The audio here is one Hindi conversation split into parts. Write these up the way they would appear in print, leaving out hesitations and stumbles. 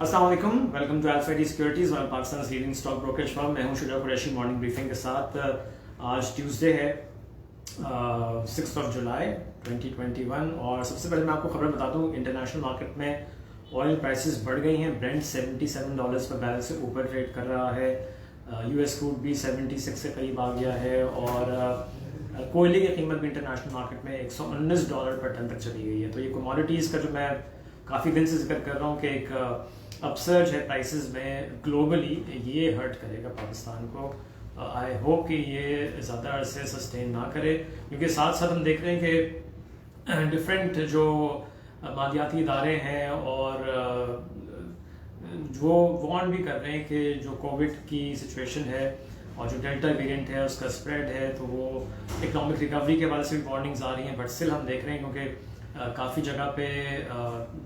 अस्सलाम वालेकुम, वेलकम टू अल्फा सिक्योरिटीज और Pakistan leading stock brokerage firm. मैं हूं शुजा कुरैशी। मॉर्निंग ब्रीफिंग के साथ आज ट्यूसडे है 6 जुलाई 2021 और सबसे पहले मैं आपको खबर बता दूं, इंटरनेशनल मार्केट में ऑयल प्राइसेस बढ़ गई हैं। ब्रेंट $77 पर बैरल से ऊपर ट्रेड कर रहा है। यूएस क्रूड भी 76 से करीब आ गया है और कोयले की कीमत भी इंटरनेशनल मार्केट में $119 पर टन तक चली गई है। तो ये कमोडिटीज़ का जो मैं काफ़ी दिन से जिक्र कर रहा हूँ कि एक अपसर्ज है प्राइसेस में ग्लोबली, ये हर्ट करेगा पाकिस्तान को। आई होप कि ये ज़्यादा अरसे सस्टेन ना करे, क्योंकि साथ साथ हम देख रहे हैं कि डिफरेंट जो मालियाती इदारे हैं और जो वार्न भी कर रहे हैं कि जो कोविड की सिचुएशन है और जो डेल्टा वेरिएंट है उसका स्प्रेड है, तो वो इकोनॉमिक रिकवरी के हवाले से भी वार्निंग्स आ रही हैं। बट स्टिल हम देख रहे हैं क्योंकि काफ़ी जगह पे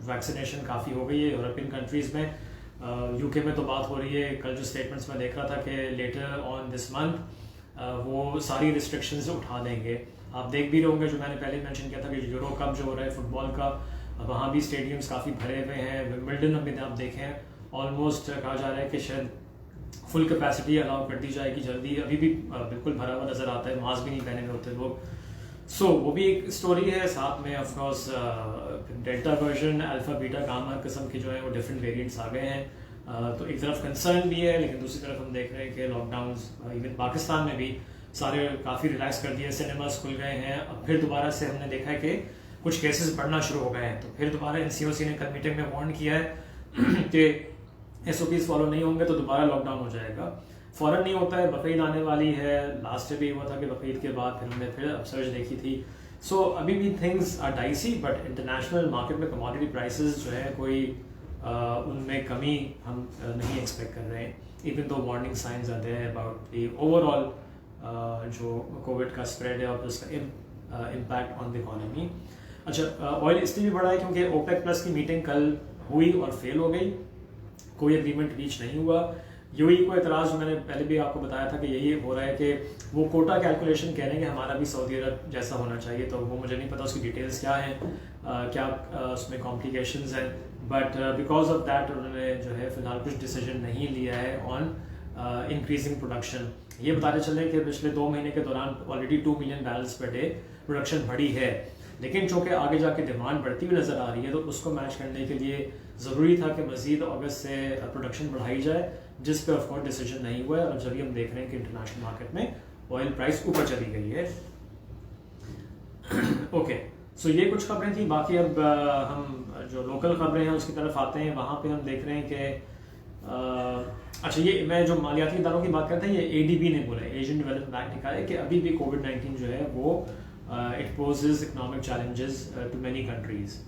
वैक्सीनेशन काफ़ी हो गई है यूरोपियन कंट्रीज़ में। यूके में तो बात हो रही है, कल जो स्टेटमेंट्स में देख रहा था कि लेटर ऑन दिस मंथ वो सारी रिस्ट्रिक्शंस उठा देंगे। आप देख भी रहे होंगे, जो मैंने पहले मेंशन किया था कि यूरो कप जो हो रहा है फुटबॉल का, वहाँ भी स्टेडियम्स काफ़ी भरे हुए हैं। विंबलडन में आप देखें ऑलमोस्ट कहा जा रहा है कि शायद फुल कैपेसिटी अलाउ कर दी जाएगी जल्दी। अभी भी बिल्कुल भरा हुआ नज़र आता है, मास्क भी नहीं पहने हुए होते लोग। सो वो भी एक स्टोरी है। साथ में of course delta version, alpha beta gamma किस्म के जो है वो डिफरेंट वेरिएंट्स आ गए हैं। तो एक तरफ कंसर्न भी है, लेकिन दूसरी तरफ हम देख रहे हैं कि लॉकडाउन इवन पाकिस्तान में भी सारे काफ़ी रिलैक्स कर दिए, सिनेमास खुल गए हैं। अब फिर दोबारा से हमने देखा है कि कुछ केसेस बढ़ना शुरू हो गए हैं। तो फिर दोबारा NCOC ने कल मीटिंग में वार्न किया है कि SOPs फॉलो नहीं होंगे तो दोबारा लॉकडाउन हो जाएगा। फ़ौरन नहीं होता है, बकरीद आने वाली है। लास्ट ईयर भी हुआ था कि बकरीद के बाद फिर हमने फिर अपसर्ज देखी थी। सो अभी भी things are dicey, but international market में कमोडिटी प्राइसेस जो है कोई उनमें कमी हम नहीं एक्सपेक्ट कर रहे हैं। इवन दो वार्निंग साइंस आते हैं अबाउट द ओवरऑल जो कोविड का स्प्रेड है और उसका इम्पैक्ट ऑन द इकॉनमी। अच्छा, ऑयल इसलिए भी बढ़ा है क्योंकि OPEC प्लस की मीटिंग कल हुई और फेल हो गई, कोई एग्रीमेंट रीच नहीं हुआ। UAE को एतराज़, जो मैंने पहले भी आपको बताया था कि यही हो रहा है कि वो कोटा कैलकुलेशन कह रहे हैं कि हमारा भी सऊदी अरब जैसा होना चाहिए। तो वो मुझे नहीं पता उसकी डिटेल्स क्या हैं, क्या उसमें कॉम्प्लिकेशंस हैं, बट बिकॉज ऑफ दैट उन्होंने जो है फ़िलहाल कुछ डिसीजन नहीं लिया है ऑन इंक्रीजिंग प्रोडक्शन। ये बताते चलें कि पिछले 2 महीने के दौरान already 2 million barrels per day production बढ़ी है, लेकिन चूँकि आगे जाके डिमांड बढ़ती हुई नज़र आ रही है, तो उसको मैच करने के लिए ज़रूरी था कि मज़ीद अगस्त से प्रोडक्शन बढ़ाई जाए, जिस पे ऑफकोर्स डिसीजन नहीं हुआ है। और जब हम देख रहे हैं कि इंटरनेशनल मार्केट में ऑयल प्राइस ऊपर चली गई है। ओके, सो ये कुछ खबरें थी। बाकी अब हम जो लोकल खबरें हैं उसकी तरफ आते हैं। वहाँ पे हम देख रहे हैं कि अच्छा, ये मैं जो मालियाती इदारों की बात करता हूँ, ये ADB ने बोला है, एशियन डेवलपमेंट बैंक ने कहा है कि अभी भी COVID-19 जो है वो it poses economic challenges to many countries.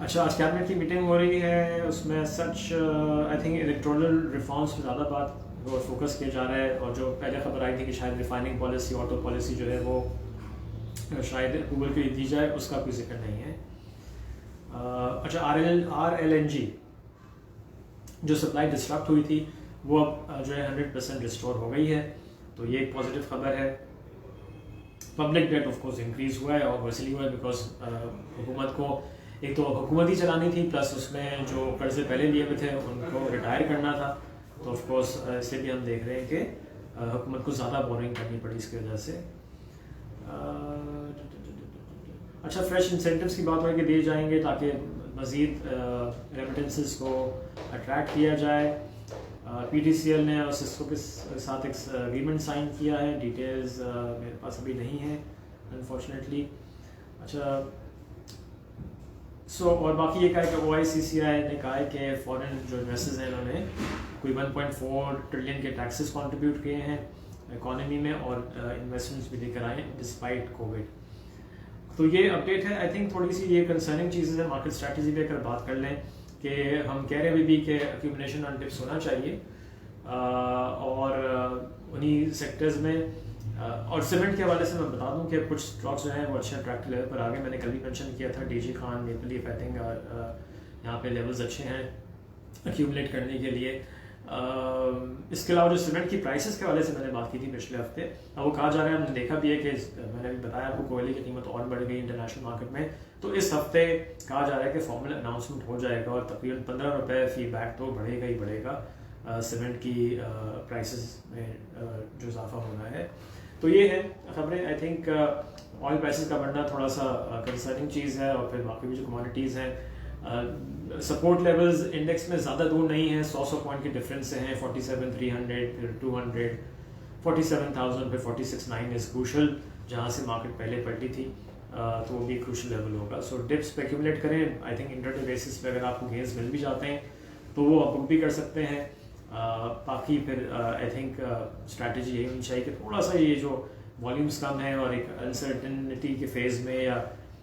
अच्छा, आज कैबिनेट की मीटिंग हो रही है, उसमें such I think electoral reforms पर ज़्यादा बात और फोकस किया जा रहा है। और जो पहले खबर आई थी कि शायद रिफाइनिंग पॉलिसी, ऑटो पॉलिसी जो है वो शायद अप्रूवल के लिए दी जाए, उसका कोई जिक्र नहीं है। अच्छा, RLNG जो सप्लाई डिस्ट्रप्ट हुई थी वो अब जो है 100% रिस्टोर हो गई है, तो ये एक पॉजिटिव खबर है। Public debt of course increase हुआ है और इसलिए हुआ है बिकॉज हुकूमत को एक तो हुकूमत ही चलानी थी, प्लस उसमें जो कर्जे पहले लिए हुए थे उनको रिटायर करना था। तो ऑफ कोर्स इससे भी हम देख रहे हैं कि हुकूमत को ज़्यादा बोरिंग करनी पड़ी इसकी वजह से। अच्छा, फ्रेश इंसेंटिव्स की बात हो कि दिए जाएंगे ताकि मज़ीद रेमिटेंसेस को अट्रैक्ट किया जाए। PTCL ने और सिस्को के साथ एक एग्रीमेंट साइन किया है, डिटेल्स मेरे पास अभी नहीं है अनफॉर्चुनेटली। अच्छा, और बाकी ये कहा है कि OICCI ने कहा है कि फॉरेन जो इन्वेस्टर्स हैं उन्होंने कोई 1.4 ट्रिलियन के टैक्सेस कंट्रीब्यूट किए हैं इकोनॉमी में और इन्वेस्टमेंट्स भी लेकर आए डिस्पाइट कोविड। तो ये अपडेट है। आई थिंक थोड़ी सी ये कंसर्निंग चीज़ें हैं। मार्केट स्ट्रैटेजी पे अगर बात कर लें कि हम कह रहे हैं अभी भी कि एक्यूमुलेशन ऑन डिप्स होना चाहिए और उन्हीं सेक्टर्स में और सीमेंट के हवाले से मैं बता दूं कि कुछ स्टॉक्स जो हैं वो अच्छे अट्रैक्टिव लेवल पर आ गए। मैंने कल भी मेंशन किया था DG Khan, maple leaf, I think यहाँ पे लेवल्स अच्छे हैं एक्यूमुलेट करने के लिए। इसके अलावा जो सीमेंट की प्राइसेस के वाले से मैंने बात की थी पिछले हफ्ते, अब वो कहा जा रहा है, हमने देखा भी है कि मैंने भी बताया आपको कोयले की कीमत और बढ़ गई इंटरनेशनल मार्केट में, तो इस हफ्ते कहा जा रहा है कि फॉर्मल अनाउंसमेंट हो जाएगा और तकरीबन 15 रुपये फी बैग तो बढ़ेगा ही बढ़ेगा सीमेंट की प्राइसेस में जो इजाफा होना है। तो ये है खबरें। आई थिंक ऑयल प्राइसेस का बढ़ना थोड़ा सा कंसर्निंग चीज़ है, और फिर बाकी भी जो कमोडिटीज़ हैं सपोर्ट लेवल्स इंडेक्स में ज़्यादा दूर नहीं है, 100 पॉइंट के डिफरेंस से हैं, 47,300 फिर 200 47,000 फिर 46,900 इज़ क्रूशल, जहाँ से मार्केट पहले पलटी थी, तो वो भी क्रूशल लेवल होगा। सो डिप्स पे एक्यूमुलेट करें। आई थिंक इंटरडे बेसिस पे अगर आपको गेंस मिल भी जाते हैं तो वो आप बुक भी कर सकते हैं। बाकी फिर आई थिंक स्ट्रैटेजी यही होनी चाहिए कि थोड़ा सा ये जो वॉल्यूम्स कम है और एक अनसर्टेनिटी के फेज़ में या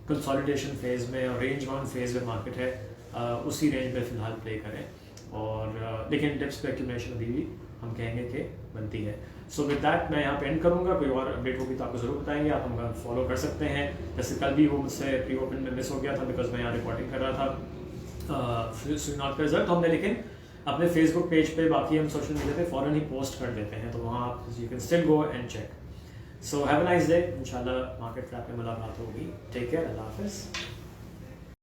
कंसोलिडेशन फेज़ में और रेंज बाउंड फेज़ में मार्केट है, उसी रेंज में फ़िलहाल प्ले करें। और लेकिन डिप्स पे एक्यूमुलेशन अभी भी हम कहेंगे कि बनती है। सो विद दैट मैं यहाँ पे एंड करूँगा। कोई और अपडेट होगी तो आपको ज़रूर बताएंगे, आप हमें फॉलो कर सकते हैं। जैसे कल भी वो मुझसे प्री ओपन में मिस हो गया था बिकॉज मैं यहाँ रिकॉर्डिंग कर रहा था सुनात का रिजल्ट हमने, लेकिन अपने फेसबुक पेज पे बाकी हम सोशल मीडिया पे फ़ौरन ही पोस्ट कर देते हैं, तो वहाँ आप you can still go and check. So have a nice day. इंशाल्लाह मार्केट ट्रैप में मुलाकात होगी। टेक केयर, अल्लाह हाफिज़।